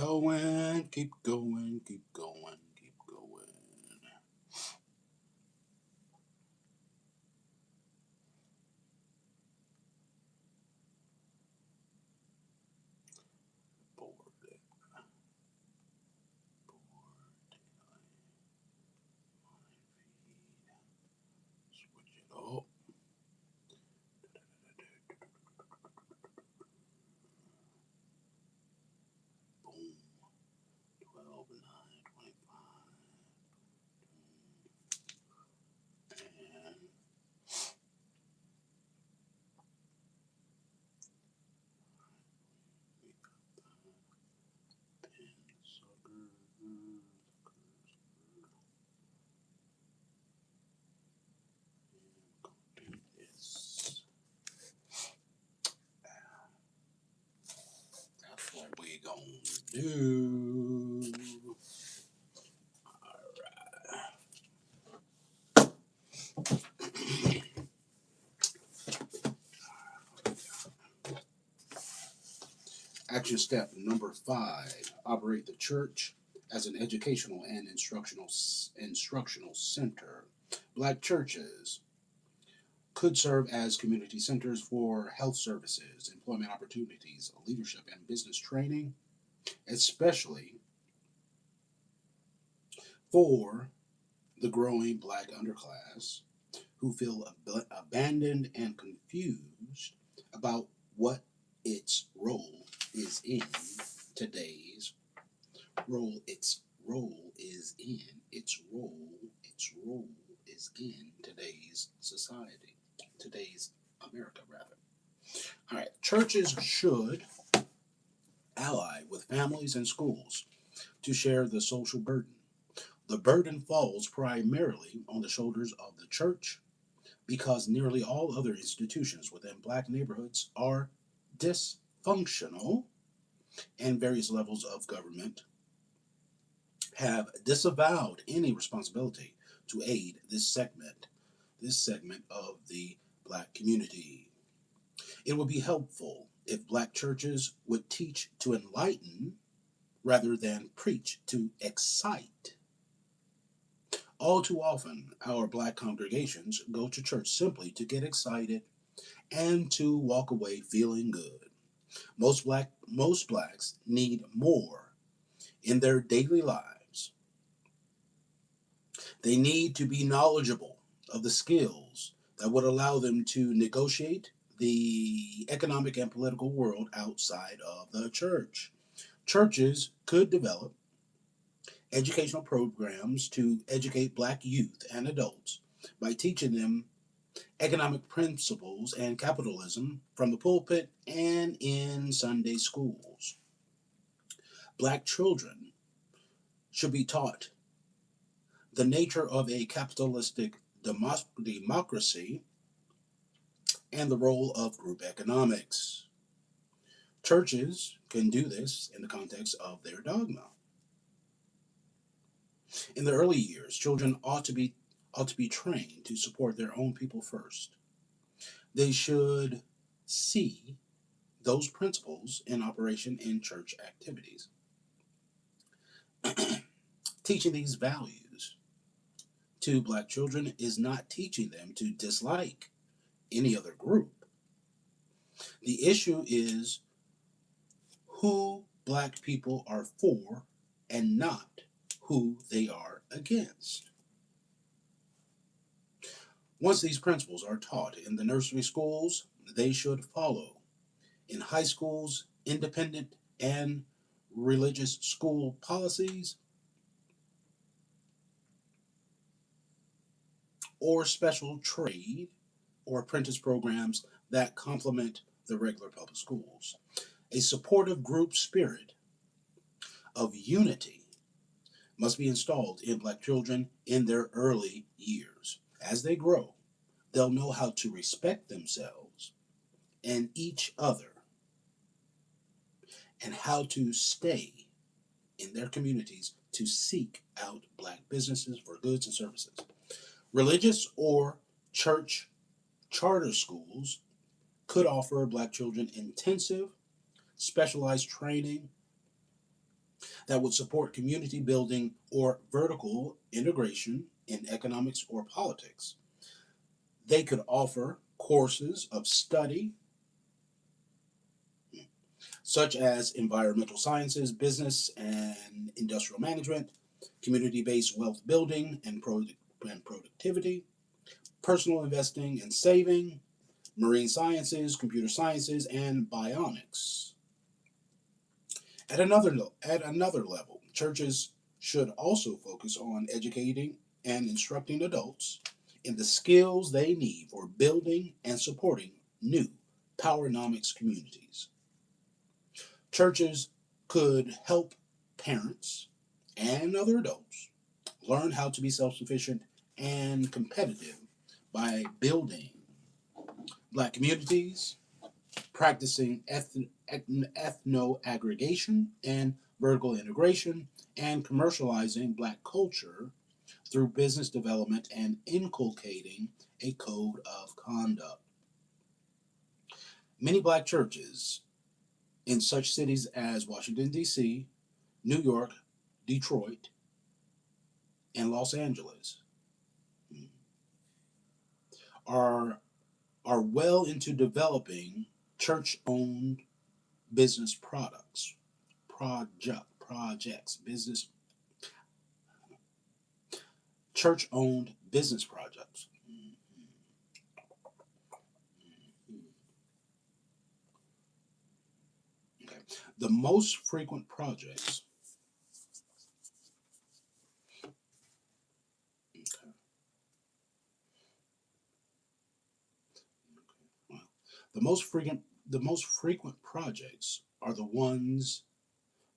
going, keep going, keep going, keep going. Board it, board, switch it up. Boom, 12, 9, 25. And we got the pin sucker. Do this. That's what we gonna do. Action step number 5: operate the church as an educational and instructional center. Black churches could serve as community centers for health services, employment opportunities, leadership, and business training, especially for the growing black underclass who feel abandoned and confused about what its role is in today's its role is in today's society, today's America rather. All right, churches should ally with families and schools to share the social burden. The burden falls primarily on the shoulders of the church because nearly all other institutions within black neighborhoods are dysfunctional, and various levels of government have disavowed any responsibility to aid this segment of the black community. It would be helpful if black churches would teach to enlighten rather than preach to excite. All too often, our black congregations go to church simply to get excited and to walk away feeling good. Most blacks need more in their daily lives. They need to be knowledgeable of the skills that would allow them to negotiate the economic and political world outside of the church. Churches could develop educational programs to educate black youth and adults by teaching them economic principles and capitalism from the pulpit and in Sunday schools. Black children should be taught the nature of a capitalistic democracy and the role of group economics. Churches can do this in the context of their dogma. In the early years, children ought to be trained to support their own people first. They should see those principles in operation in church activities. Teaching these values to black children is not teaching them to dislike any other group. The issue is who black people are for and not who they are against. Once these principles are taught in the nursery schools, they should follow in high schools, independent and religious school policies, or special trade or apprentice programs that complement the regular public schools. A supportive group spirit of unity must be installed in black children in their early years. As they grow, they'll know how to respect themselves and each other and how to stay in their communities to seek out black businesses for goods and services. Religious or church charter schools could offer black children intensive, specialized training that would support community building or vertical integration in economics or politics. They could offer courses of study such as environmental sciences, business and industrial management, community based wealth building and productivity, personal investing and saving, marine sciences, computer sciences, and bionics. At another level, churches should also focus on educating and instructing adults in the skills they need for building and supporting new powernomics communities. Churches could help parents and other adults learn how to be self sufficient and competitive by building Black communities, practicing ethno aggregation and vertical integration, and commercializing Black culture through business development and inculcating a code of conduct. Many Black churches in such cities as Washington, D.C., New York, Detroit, and Los Angeles are, are well into developing church owned business projects, church owned business projects. Okay. The most frequent projects, okay, well, the most frequent projects are the ones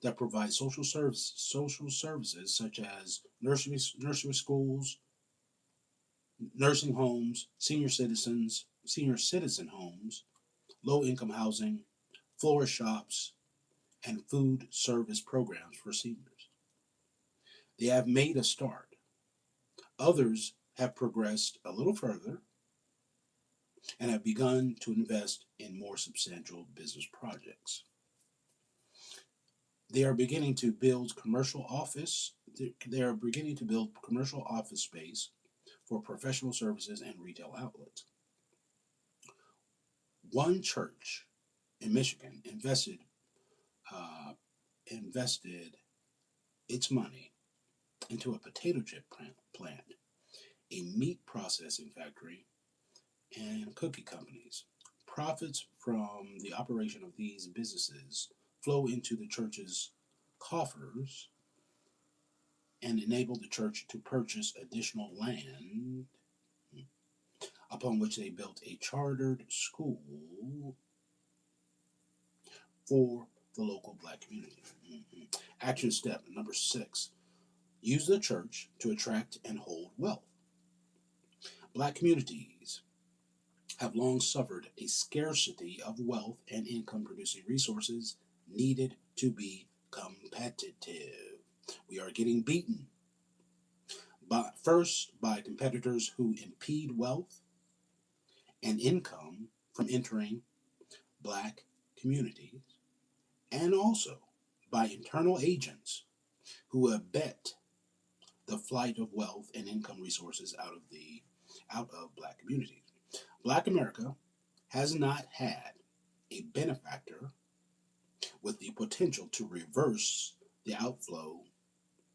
that provide social services such as nursery schools, nursing homes, senior citizen homes, low income housing, florist shops, and food service programs for seniors. They have made a start. Others have progressed a little further and have begun to invest in more substantial business projects. They are beginning to build commercial office. They are beginning to build commercial office space for professional services and retail outlets. One church in Michigan uh, invested its money into a potato chip plant, a meat processing factory, and cookie companies. Profits from the operation of these businesses flow into the church's coffers and enable the church to purchase additional land, upon which they built a chartered school for the local Black community. Action step number 6: use the church to attract and hold wealth. Black communities have long suffered a scarcity of wealth and income producing resources needed to be competitive. We are getting beaten first by competitors who impede wealth and income from entering Black communities, and also by internal agents who abet the flight of wealth and income resources out of Black communities. Black America has not had a benefactor with the potential to reverse the outflow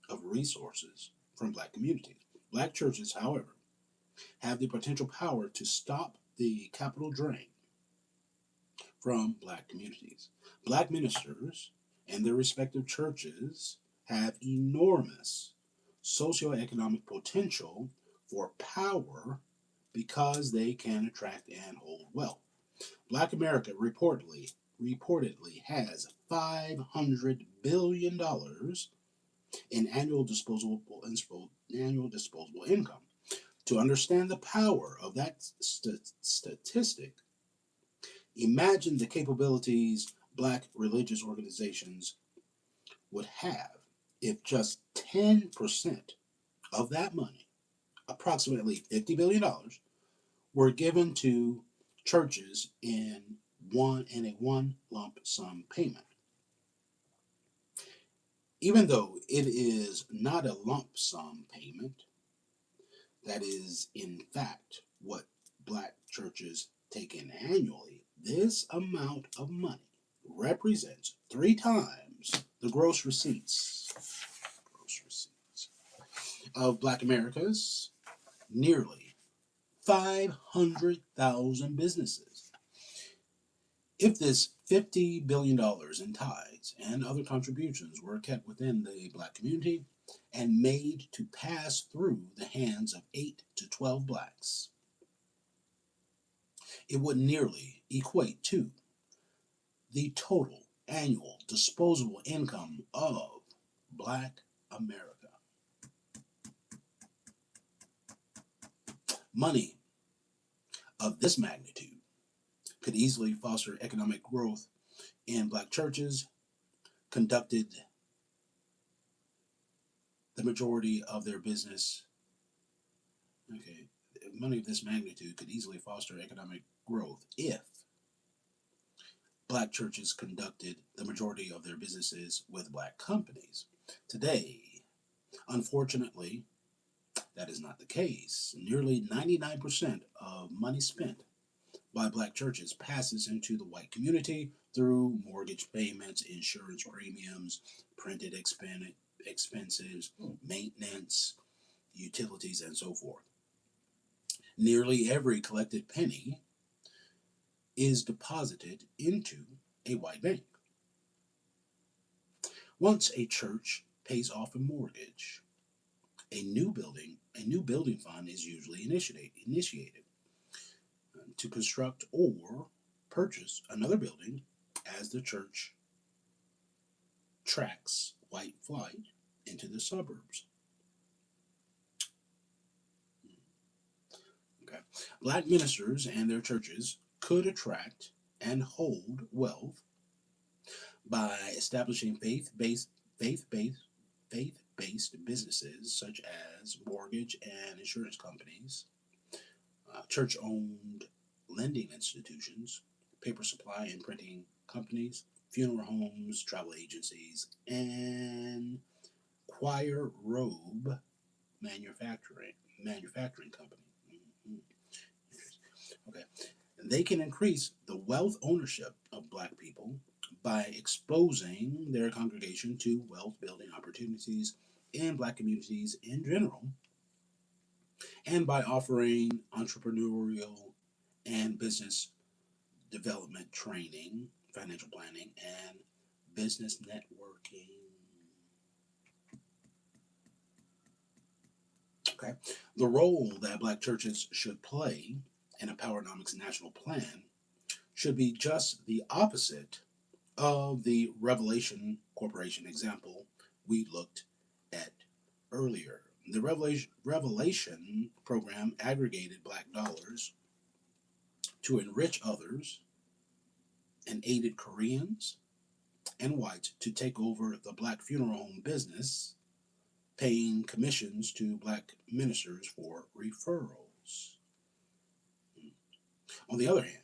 of resources from Black communities. Black churches, however, have the potential power to stop the capital drain from Black communities. Black ministers and their respective churches have enormous socioeconomic potential for power because they can attract and hold wealth. Black America reportedly has $500 billion in annual disposable income. To understand the power of that statistic, imagine the capabilities Black religious organizations would have if just 10% of that money, approximately $50 billion, were given to churches in a one lump sum payment. Even though it is not a lump sum payment, that is, in fact, what black churches take in annually, this amount of money represents three times the gross receipts of black America's nearly 500,000 businesses. If this $50 billion in tithes and other contributions were kept within the black community and made to pass through the hands of 8 to 12 blacks, it would nearly equate to the total annual disposable income of black America. Money of this magnitude could easily foster economic growth in black churches, conducted the majority of their business. Okay, money of this magnitude could easily foster economic growth if black churches conducted the majority of their businesses with black companies. Today, unfortunately, that is not the case. Nearly 99% of money spent by black churches passes into the white community through mortgage payments, insurance premiums, printed expenses, maintenance, utilities, and so forth. Nearly every collected penny is deposited into a white bank. Once a church pays off a mortgage, a new building fund is usually initiated to construct or purchase another building as the church tracks white flight into the suburbs. Okay. Black ministers and their churches could attract and hold wealth by establishing faith-based faith-based businesses such as mortgage and insurance companies, church-owned lending institutions, paper supply and printing companies, funeral homes, travel agencies, and choir robe manufacturing company. Mm-hmm. Okay, they can increase the wealth ownership of black people by exposing their congregation to wealth building opportunities in black communities in general, and by offering entrepreneurial and business development training, financial planning, and business networking. Okay, the role that black churches should play in a Powernomics national plan should be just the opposite of the Revelation Corporation example we looked at earlier. The Revelation program aggregated black dollars to enrich others and aided Koreans and whites to take over the black funeral home business, paying commissions to black ministers for referrals. On the other hand,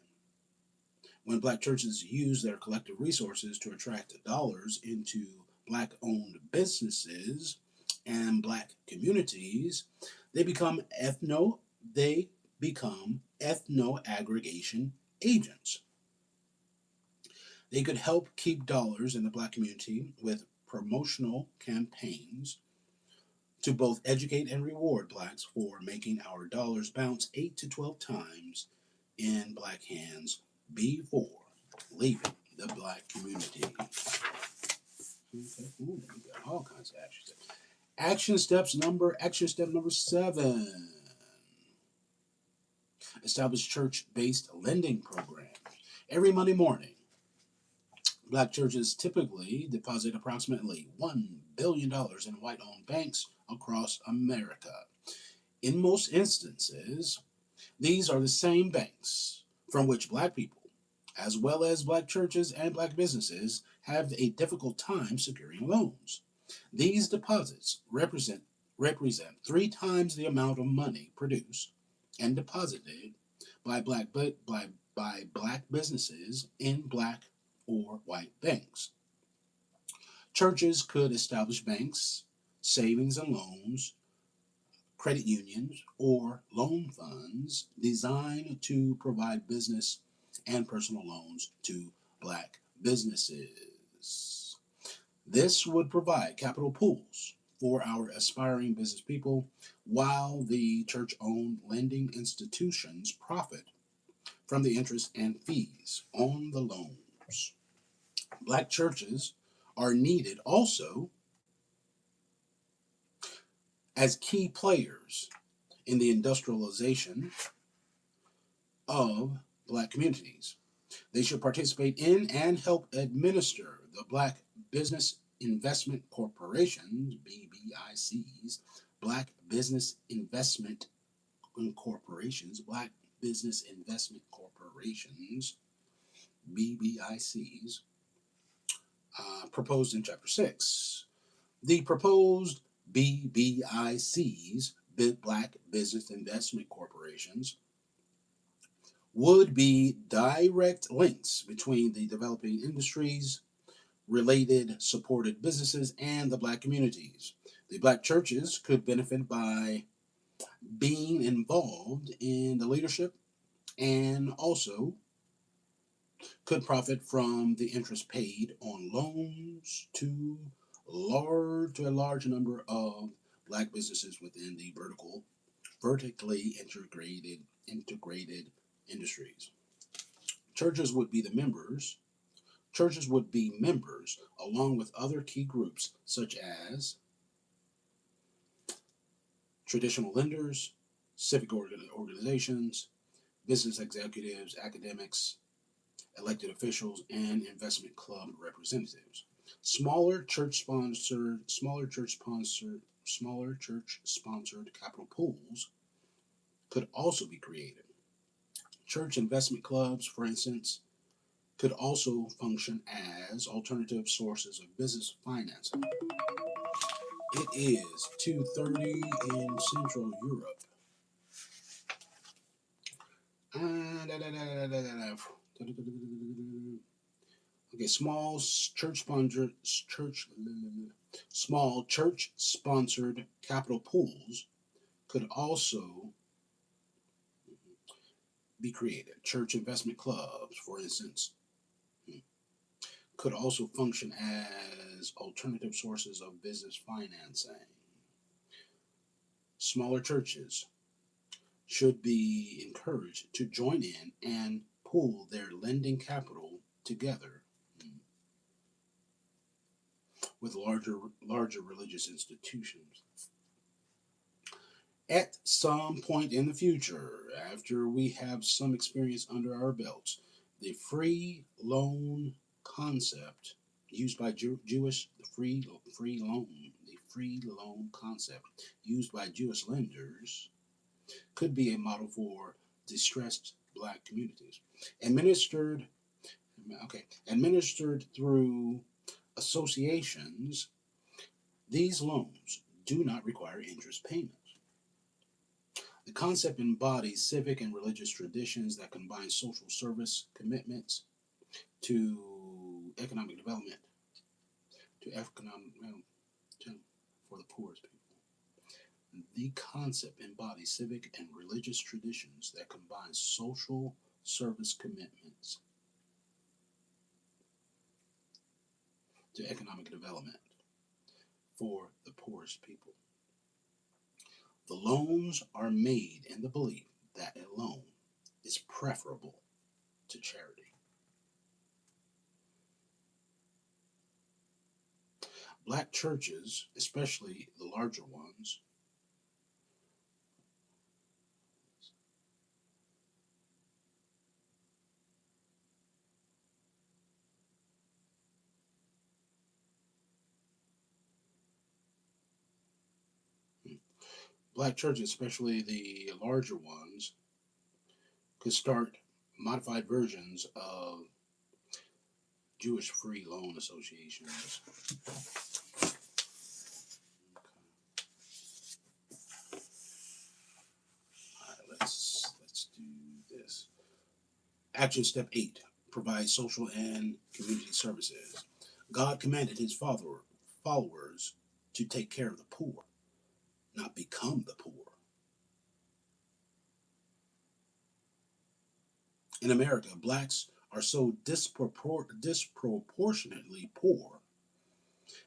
when black churches use their collective resources to attract dollars into black owned businesses and black communities, they become ethno aggregation agents. They could help keep dollars in the black community with promotional campaigns to both educate and reward blacks for making our dollars bounce 8 to 12 times in black hands before leaving the black community. Okay. Ooh, we got all kinds of action steps. Action step number 7. Establish church-based lending programs. Every Monday morning, black churches typically deposit approximately $1 billion in white-owned banks across America. In most instances, these are the same banks from which black people, as well as black churches and black businesses, have a difficult time securing loans. These deposits represent 3 times the amount of money produced and deposited by black businesses in black or white banks. Churches could establish banks, savings and loans, credit unions, or loan funds designed to provide business and personal loans to black businesses. This would provide capital pools for our aspiring business people while the church owned lending institutions profit from the interest and fees on the loans. Black churches are needed also as key players in the industrialization of black communities. They should participate in and help administer the Black Business Investment Corporations, BBICs, Black Business Investment Corporations, Black Business Investment Corporations, BBICs, proposed in Chapter 6. The proposed BBICs, Black Business Investment Corporations, would be direct links between the developing industries, related supported businesses, and the black communities. The black churches could benefit by being involved in the leadership and also could profit from the interest paid on loans to a large number of black businesses within the vertically integrated industries. Churches would be the members Churches would be members along with other key groups such as traditional lenders, civic organizations, business executives, academics, elected officials, and investment club representatives. Smaller church sponsored capital pools could also be created. Church investment clubs, for instance, could also function as alternative sources of business financing. It is 2:30 in Central Europe. Okay, small church sponsored capital pools could also be created. Church investment clubs, for instance, could also function as alternative sources of business financing. Smaller churches should be encouraged to join in and pool their lending capital together with larger religious institutions. At some point in the future, after we have some experience under our belts, the free loan concept used by Jewish the free loan concept used by Jewish lenders could be a model for distressed black communities. Administered administered through associations, these loans do not require interest payments. The concept embodies civic and religious traditions that combine social service commitments to economic development, for the poorest people. The concept embodies civic and religious traditions that combine social service commitments to economic development for the poorest people. The loans are made in the belief that a loan is preferable to charity. Black churches, especially the larger ones, could start modified versions of Jewish free loan associations. All right, let's do this. Action step 8: provide social and community services. God commanded his followers to take care of the poor, not become the poor. In America, blacks are so disproportionately poor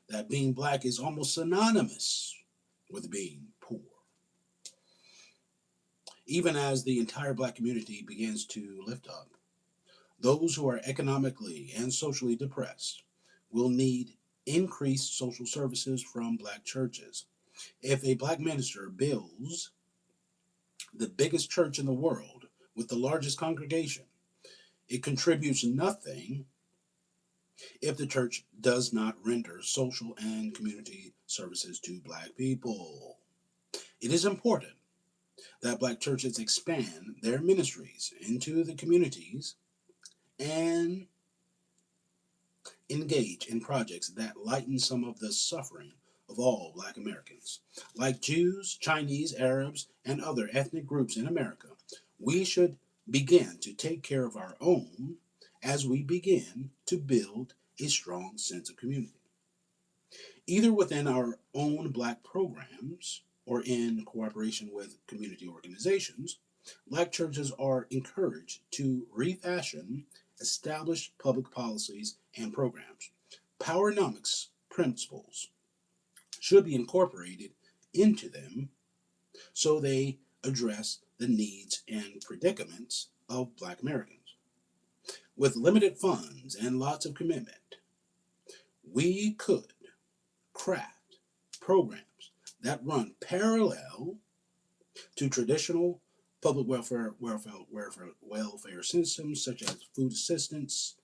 that being black is almost synonymous with being poor. Even as the entire black community begins to lift up, those who are economically and socially depressed will need increased social services from black churches. If a black minister builds the biggest church in the world with the largest congregation, it contributes nothing if the church does not render social and community services to black people. It is important that black churches expand their ministries into the communities and engage in projects that lighten some of the suffering of all black Americans. Like Jews, Chinese, Arabs, and other ethnic groups in America, we should begin to take care of our own as we begin to build a strong sense of community. Either within our own black programs or in cooperation with community organizations, black churches are encouraged to refashion established public policies and programs. Powernomics principles should be incorporated into them so they address the needs and predicaments of black Americans. With limited funds and lots of commitment, we could craft programs that run parallel to traditional public welfare systems such as food assistance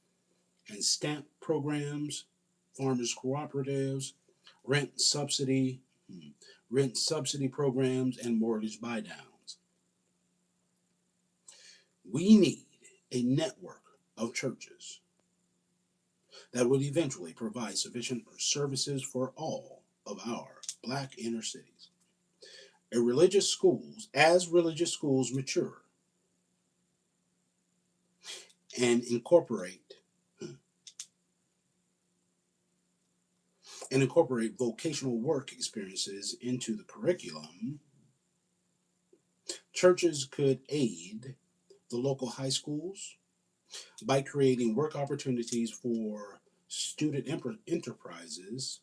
and stamp programs, farmers cooperatives, rent subsidy, rent subsidy programs, and mortgage buy downs. We need a network of churches that would eventually provide sufficient services for all of our black inner cities. As religious schools mature and incorporate vocational work experiences into the curriculum, churches could aid the local high schools by creating work opportunities for student enterprises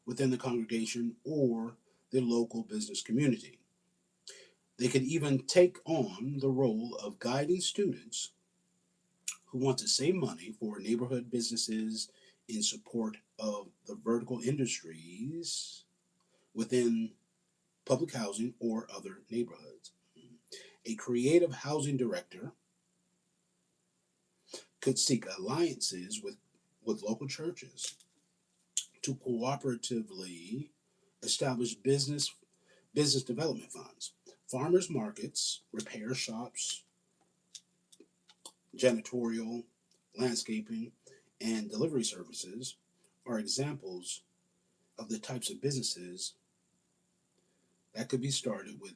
within the congregation or the local business community. They could even take on the role of guiding students who want to save money for neighborhood businesses in support of the vertical industries within public housing or other neighborhoods. A creative housing director could seek alliances with local churches to cooperatively establish business development funds. Farmers markets, repair shops, janitorial, landscaping, and delivery services are examples of the types of businesses that could be started with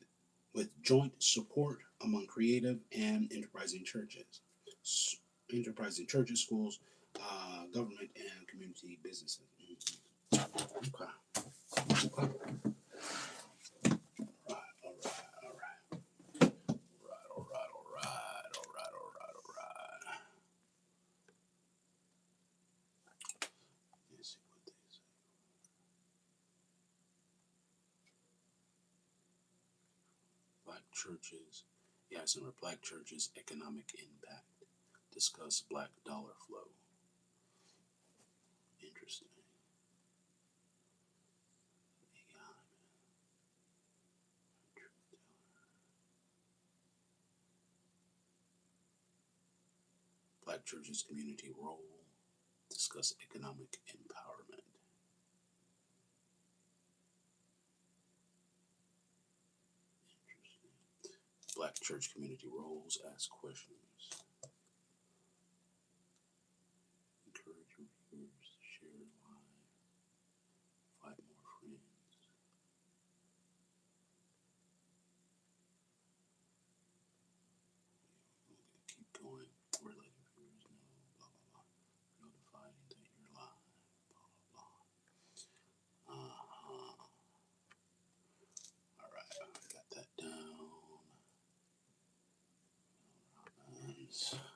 joint support among creative and enterprising churches. Schools, government, and community businesses. Okay. Okay. All right. All right. All right. All right. All right. All right. All right. Let's see what they say. Black churches. Yeah, some of Black churches' economic impact. Discuss black dollar flow. Interesting. Yeah. Black churches' community role. Discuss economic empowerment. Interesting. Black church community roles. Ask questions. Encourage reviewers to share live. Find more friends. Keep going. We're letting viewers know. Blah blah blah. Notifying that you're live. Christians.